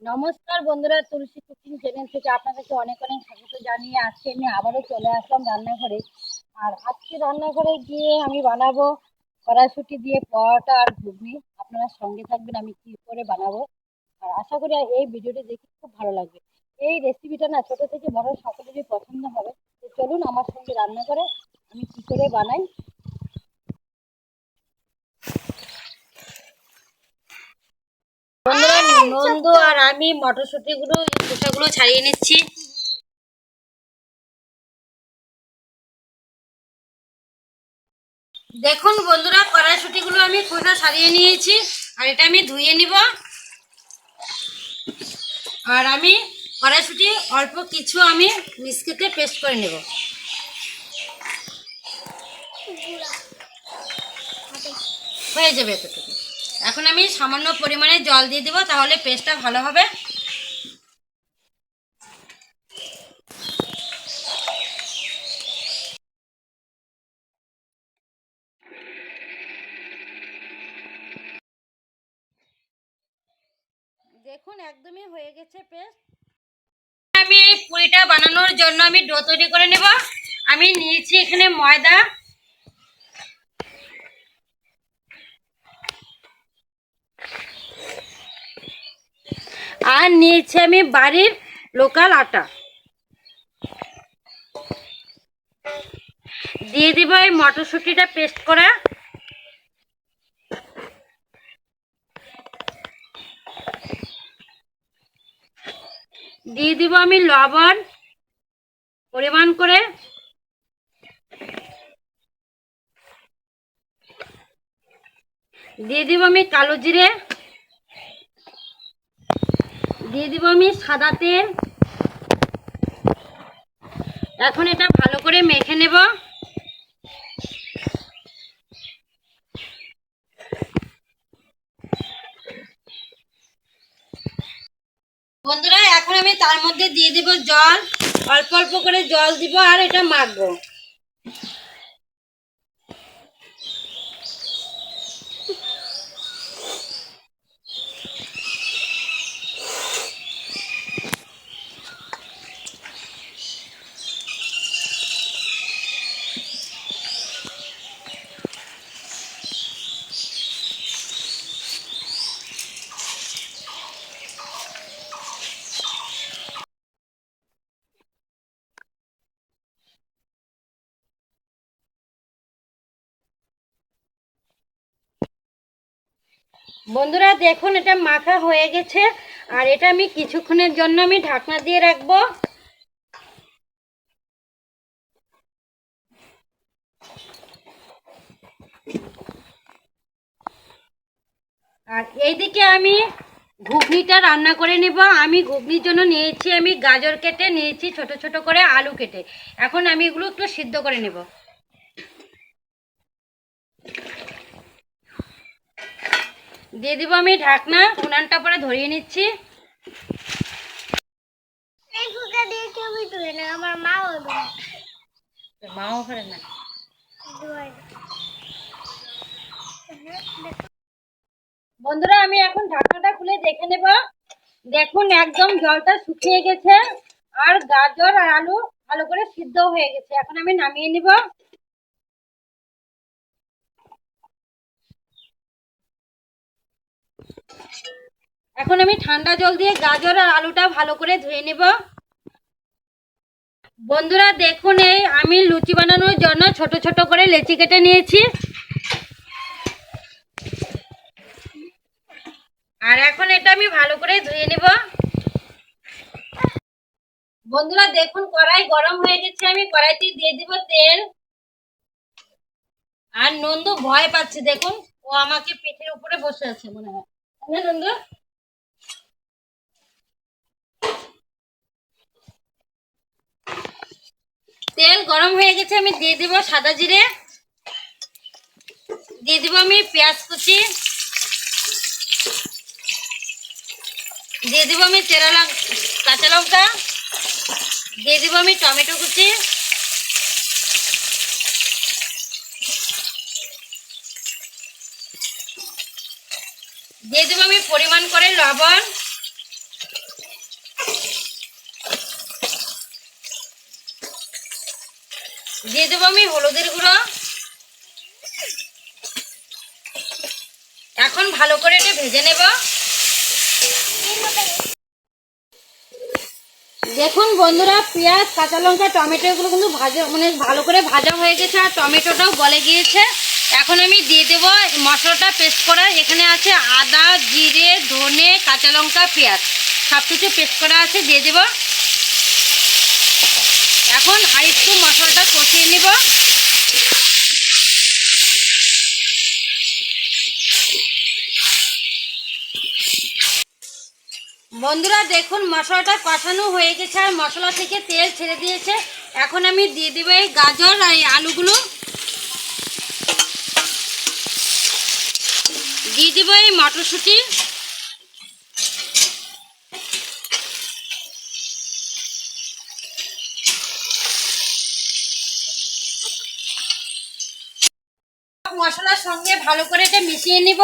নমস্কার বন্ধুরা, তুলসী cooking channel থেকে আপনাদেরকে অনেক অনেক স্বাগত জানিয়ে আজকে আমি আবারও চলে আসলাম রান্নাঘরে। আর আজকে রান্নাঘরে গিয়ে আমি বানাবো কড়াইশুঁটি দিয়ে পরোটা আর ঘুগনি। আপনারা সঙ্গে থাকবেন আমি কি করে বানাবো। আর আশা করি এই ভিডিওটি দেখে খুব ভালো লাগবে। এই রেসিপিটা না ছোট থেকে বড় সকলেরই পছন্দ হবে। তো চলুন আমার সঙ্গে রান্না করে আমি কি করে বানাই। বন্ধুরা, নন্দু আর আমি মটরশুঁটিগুলো খোসাগুলো ছাড়িয়ে নিচ্ছি। দেখুন বন্ধুরা, কড়াইশুঁটিগুলো আমি খোসা ছাড়িয়ে নিয়েছি আর এটা আমি ধুয়ে নিব। আর আমি কড়াইশুঁটি অল্প কিছু আমি মিক্সিতে পেস্ট করে নেব। হয়ে যাবে এতটুকু। এখন আমি সামান্য পরিমাণে জল দিয়ে দেবো, তাহলে পেস্টটা ভালো হবে। দেখুন একদমই হয়ে গেছে পেস্ট। আমি এই পুরিটা বানানোর জন্য আমি ডো তৈরি করে নেব। আমি নিয়েছি এখানে ময়দা, আর নিয়েছি আমি বাড়ির লোকাল আটা। দিয়ে দিব এই মটরশুঁটিটা পেস্ট করা। দিয়ে দিব আমি লবণ পরিমাণ করে। দিয়ে দিব আমি কালো জিরে। দিয়ে দিব আমি সাদা তেল। এখন এটা ভালো করে মেখে নেব। বন্ধুরা, এখন আমি তার মধ্যে দিয়ে দিব জল। অল্প অল্প করে জল দিব আর এটা মাখবো। বন্ধুরা দেখুন, এটা মাখা হয়ে গেছে। আর এটা আমি কিছুক্ষণের জন্য আমি ঢাকনা দিয়ে রাখবো। আর এইদিকে আমি ঘুগনিটা রান্না করে নেব। আমি ঘুগনির জন্য নিয়েছি আমি গাজর কেটে নিয়েছি, ছোট ছোট করে আলু কেটে। এখন আমি এগুলো একটু সিদ্ধ করে নেব। দিয়ে দিব আমি ঢাকনা, উনানটা পরে ধরিয়ে নিচ্ছি। মাও করে না। বন্ধুরা, আমি এখন ঢাকনাটা খুলে দেখে নেব। দেখুন একদম জলটা শুকিয়ে গেছে আর গাজর আর আলু ভালো করে সিদ্ধ হয়ে গেছে। এখন আমি নামিয়ে নিব। এখন আমি ঠান্ডা জল দিয়ে গাজর আর আলুটা ভালো করে ধুয়ে নেব। বন্ধুরা দেখুন, এই আমি লুচি বানানোর জন্য ছোট ছোট করে লেচি কেটে নিয়েছি। আর এখন এটা আমি ভালো করে ধুয়ে নেব। বন্ধুরা দেখুন, কড়াই গরম হয়ে গেছে। আমি কড়াইতে দিয়ে দিব তেল। আর নন্দু ভয় পাচ্ছে, দেখুন ও আমাকে পিঠের উপরে বসে আছে মনে হয়। তাই না নন্দু? তেল গরম হয়ে গেছে, আমি দিয়ে দিব সাদা জিরে। দিয়ে দিব আমি পেঁয়াজ কুচি। দিয়ে দিব আমি কাঁচা লঙ্কা। দিয়ে দিব আমি টমেটো কুচি। দিয়ে দেবো আমি পরিমাণ করে লবণ। দিয়ে দেবো আমি হলুদের গুঁড়ো। এখন ভালো করে এটা ভেজে নেব। দেখুন বন্ধুরা, পেঁয়াজ, কাঁচা লঙ্কা, টমেটো এগুলো কিন্তু ভাজা ভালো করে ভাজা হয়ে গেছে আর টমেটোটাও গলে গিয়েছে। এখন আমি দিয়ে দেব মশলাটা পেস্ট করা। এখানে আছে আদা, জিরে, ধনে, কাঁচা লঙ্কা, পেঁয়াজ, সব কিছু পেস্ট করা আছে, দিয়ে দেব। এখন আর একটু মশলাটা কষিয়ে নেব। বন্ধুরা দেখুন, মশলাটা কষানো হয়ে গেছে আর মশলা থেকে তেল ছেড়ে দিয়েছে। এখন আমি দিয়ে দেবো এই গাজর আর এই আলুগুলো, দিয়ে দেবো এই মটরশুঁটি, মশলার সঙ্গে ভালো করে এটা মিশিয়ে নিব।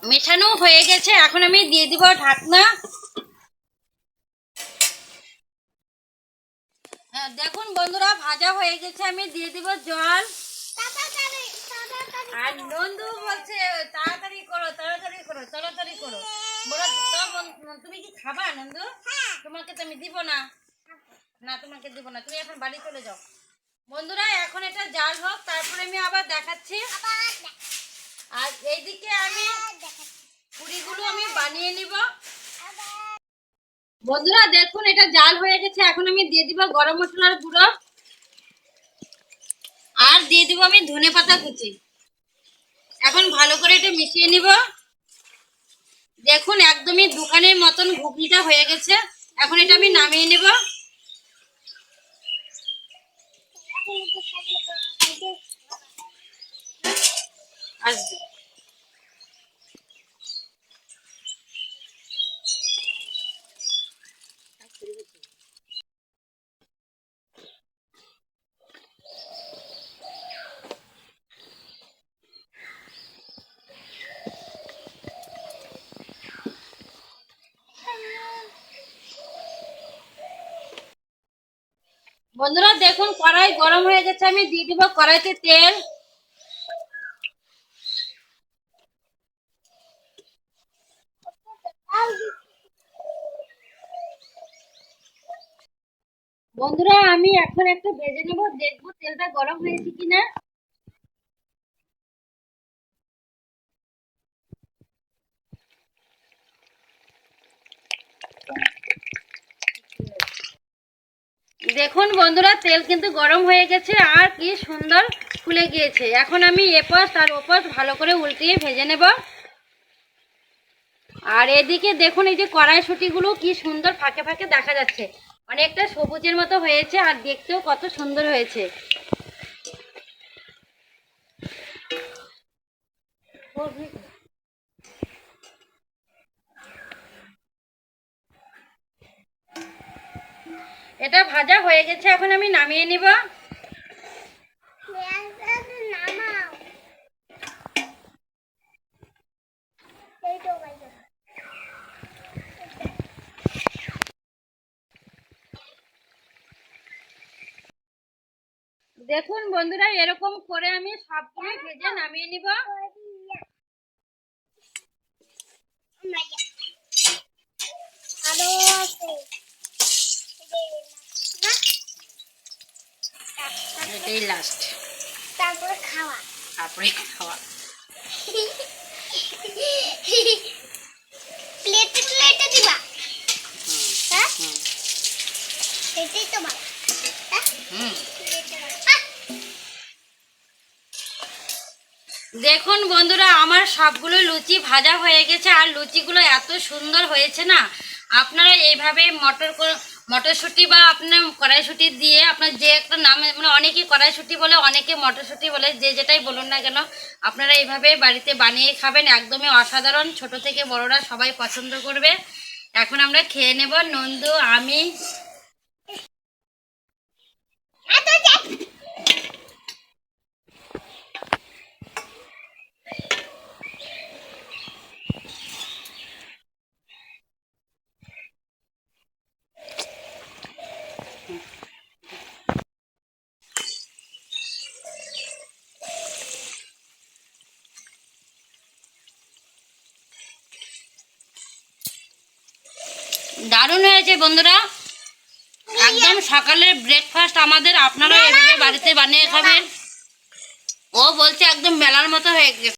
মেশানো হয়ে গেছে, এখন আমি দিয়ে দিব ঢাকনা। হ্যাঁ দেখুন বন্ধুরা, ভাজা হয়ে গেছে, আমি দিয়ে দিব জল। আর নন্দু বলছে তাড়াতাড়ি করো, তাড়াতাড়ি করো, তাড়াতাড়ি করো। বলো তুমি কি খাবা নন্দু? তোমাকে তো আমি দিব না, না তোমাকে দিব না, তুমি এখন বাড়ি চলে যাও। বন্ধুরা এখন এটা জাল হোক, তারপরে আমি আবার দেখাচ্ছি। আর এইদিকে আমি পুরিগুলো আমি বানিয়ে নিব। বন্ধুরা দেখুন, এটা জাল হয়ে গেছে, এখন আমি দিয়ে দিব গরম মশলার গুঁড়ো আর দিয়ে দিব আমি ধনেপাতা কুচি। এখন ভালো করে এটা মিশিয়ে নিব। দেখুন একদমই দোকানের মতন ঘুগনিটা হয়ে গেছে। এখন এটা আমি নামিয়ে নেব। আসবে। বন্ধুরা দেখুন কড়াই গরম হয়ে গেছে, আমি দিয়ে দিব কড়াইতে তেল। বন্ধুরা আমি এখন একটা ভেজে নেব, দেখবো তেলটা গরম হয়েছে কিনা। দেখুন বন্ধুরা, তেল কিন্তু গরম হয়ে গেছে আর কি সুন্দর ফুলে গিয়েছে। এখন আমি এপাশ আর ওপাশ ভালো করে উল্টিয়ে ভেজে নেব। আর এদিকে দেখুন, এই যে কড়াইশুঁটিগুলো কি সুন্দর ফাঁকে ফাঁকে দেখা যাচ্ছে, অনেকটা সবুজের মতো হয়েছে আর দেখতেও কত সুন্দর হয়েছে। এটা ভাজা হয়ে গেছে, এখন আমি নামিয়ে নিব। দেখুন বন্ধুরা, এরকম করে আমি সবগুলো ভেজে নামিয়ে নিব। এটাই লাস্ট, তারপরে খাওয়া, তারপরে খাওয়া। প্লেটে প্লেটে দিবা। হ্যাঁ এটাই তো ভালো। দেখুন বন্ধুরা, আমার সবগুলো লুচি ভাজা হয়ে গেছে আর লুচিগুলো এত সুন্দর হয়েছে না। আপনারা এইভাবে মটরশুঁটি বা আপনার কড়াইশুঁটি দিয়ে, আপনার যে একটা নাম, অনেকে কড়াইশুঁটি বলে, অনেকে মটরশুঁটি বলে, যে যেটাই বলুন না কেন, আপনারা এইভাবে বাড়িতে বানিয়ে খাবেন, একদমই অসাধারণ। ছোট থেকে বড়রা সবাই পছন্দ করবে। এখন আমরা খেয়ে নেব, নন্দু, আমি। দারুণ হয়েছে বন্ধুরা, একদম সকালের ব্রেকফাস্ট আমাদের। আপনারা এভাবে বাড়িতে বানিয়ে খাবেন। ও বলছে একদম মেলার মতো হয়ে গেছে।